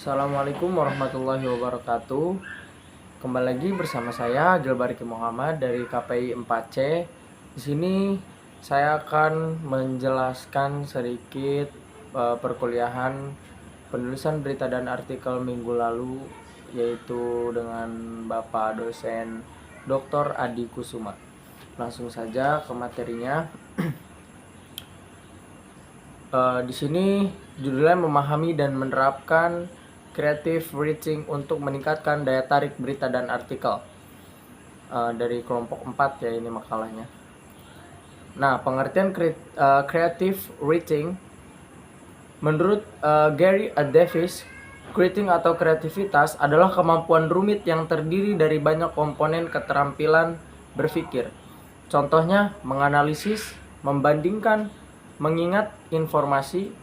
Assalamualaikum warahmatullahi wabarakatuh. Kembali lagi bersama saya Gilbariki Muhammad dari KPI 4C. Di sini saya akan menjelaskan sedikit perkuliahan penulisan berita dan artikel minggu lalu, yaitu dengan Bapak dosen Dr. Adi Kusuma. Langsung saja ke materinya. Di sini judulnya memahami dan menerapkan creative writing untuk meningkatkan daya tarik berita dan artikel. Dari kelompok 4 ya ini makalahnya. Nah, pengertian creative writing menurut Gary A. Davis, writing atau kreativitas adalah kemampuan rumit yang terdiri dari banyak komponen keterampilan berpikir. Contohnya menganalisis, membandingkan, mengingat informasi,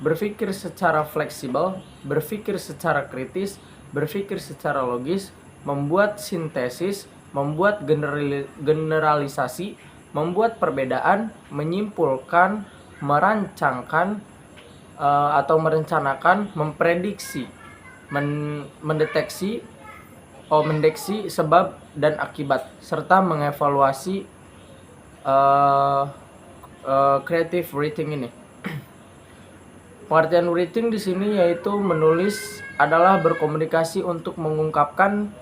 berpikir secara fleksibel, berpikir secara kritis, berpikir secara logis, membuat sintesis, membuat generalisasi, membuat perbedaan, menyimpulkan, merancangkan atau merencanakan, memprediksi, mendeteksi sebab dan akibat, serta mengevaluasi creative writing ini. Pengertian writing di sini yaitu menulis adalah berkomunikasi untuk mengungkapkan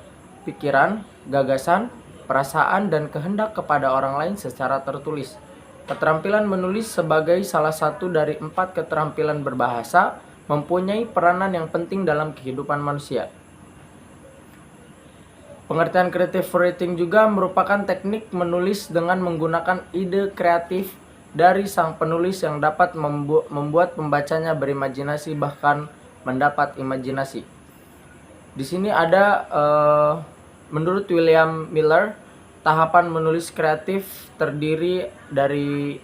pikiran, gagasan, perasaan, dan kehendak kepada orang lain secara tertulis. Keterampilan menulis sebagai salah satu dari 4 keterampilan berbahasa mempunyai peranan yang penting dalam kehidupan manusia. Pengertian creative writing juga merupakan teknik menulis dengan menggunakan ide kreatif dari sang penulis yang dapat membuat pembacanya berimajinasi bahkan mendapat imajinasi. Di sini ada menurut William Miller, tahapan menulis kreatif terdiri dari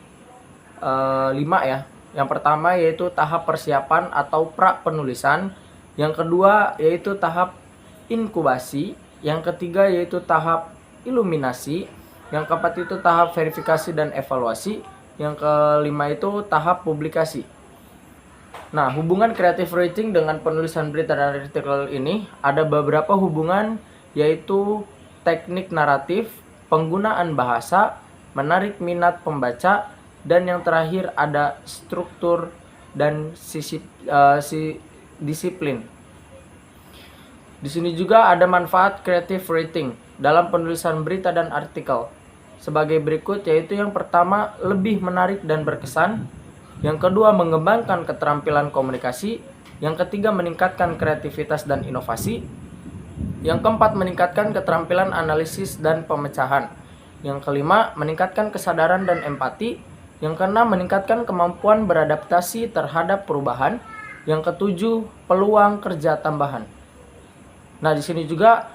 5 ya. Yang pertama yaitu tahap persiapan atau pra penulisan, yang kedua yaitu tahap inkubasi, yang ketiga yaitu tahap iluminasi, yang keempat itu tahap verifikasi dan evaluasi, yang kelima itu tahap publikasi. Nah, hubungan creative writing dengan penulisan berita dan artikel ini ada beberapa hubungan, yaitu teknik naratif, penggunaan bahasa, menarik minat pembaca, dan yang terakhir ada struktur dan disiplin. Di sini juga ada manfaat creative writing dalam penulisan berita dan artikel sebagai berikut, yaitu yang pertama lebih menarik dan berkesan, yang kedua mengembangkan keterampilan komunikasi, yang ketiga meningkatkan kreativitas dan inovasi, yang keempat meningkatkan keterampilan analisis dan pemecahan, yang kelima meningkatkan kesadaran dan empati, yang keenam meningkatkan kemampuan beradaptasi terhadap perubahan, yang ketujuh peluang kerja tambahan. Nah, di sini juga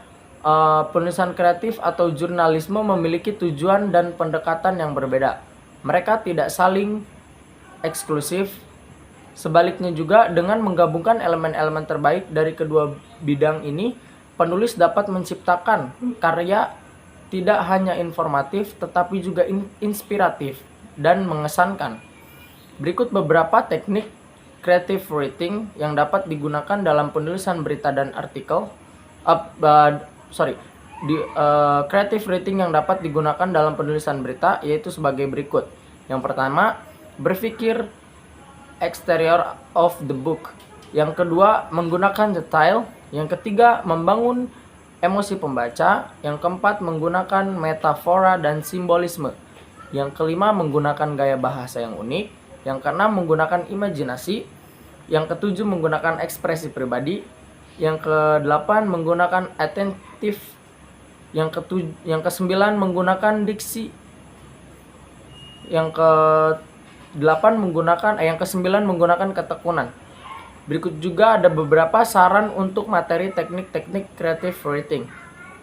penulisan kreatif atau jurnalisme memiliki tujuan dan pendekatan yang berbeda. Mereka tidak saling eksklusif. Sebaliknya juga, dengan menggabungkan elemen-elemen terbaik dari kedua bidang ini, penulis dapat menciptakan karya tidak hanya informatif tetapi juga inspiratif dan mengesankan. Berikut beberapa teknik creative writing yang dapat digunakan dalam penulisan berita dan artikel. Creative writing yang dapat digunakan dalam penulisan berita yaitu sebagai berikut. Yang pertama, berpikir exterior of the book. Yang kedua, menggunakan detail. Yang ketiga, membangun emosi pembaca. Yang keempat, menggunakan metafora dan simbolisme. Yang kelima, menggunakan gaya bahasa yang unik. Yang keenam, menggunakan imajinasi. Yang ketujuh, menggunakan ekspresi pribadi. Yang kedelapan, menggunakan attentive. Yang kesembilan, menggunakan diksi. Yang kesembilan, menggunakan ketekunan. Berikut juga ada beberapa saran untuk materi teknik-teknik creative writing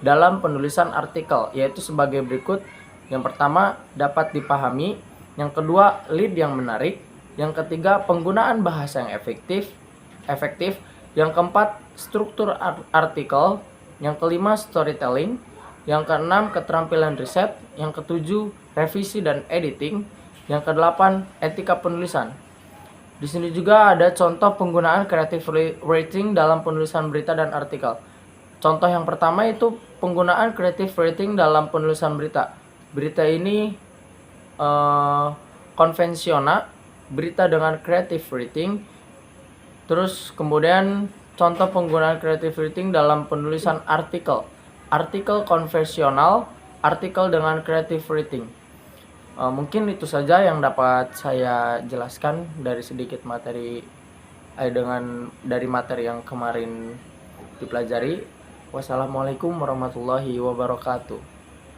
dalam penulisan artikel, yaitu sebagai berikut. Yang pertama, dapat dipahami. Yang kedua, lead yang menarik. Yang ketiga, penggunaan bahasa yang efektif. Yang keempat, struktur artikel. Yang kelima, storytelling. Yang keenam, keterampilan riset. Yang ketujuh, revisi dan editing. Yang kedelapan, etika penulisan. Di sini juga ada contoh penggunaan creative writing dalam penulisan berita dan artikel. Contoh yang pertama itu penggunaan creative writing dalam penulisan berita. Berita ini konvensional, berita dengan creative writing. Terus kemudian contoh penggunaan creative writing dalam penulisan artikel. Artikel konvensional, artikel dengan creative writing. Mungkin itu saja yang dapat saya jelaskan dari sedikit materi dari materi yang kemarin dipelajari. Wassalamualaikum warahmatullahi wabarakatuh.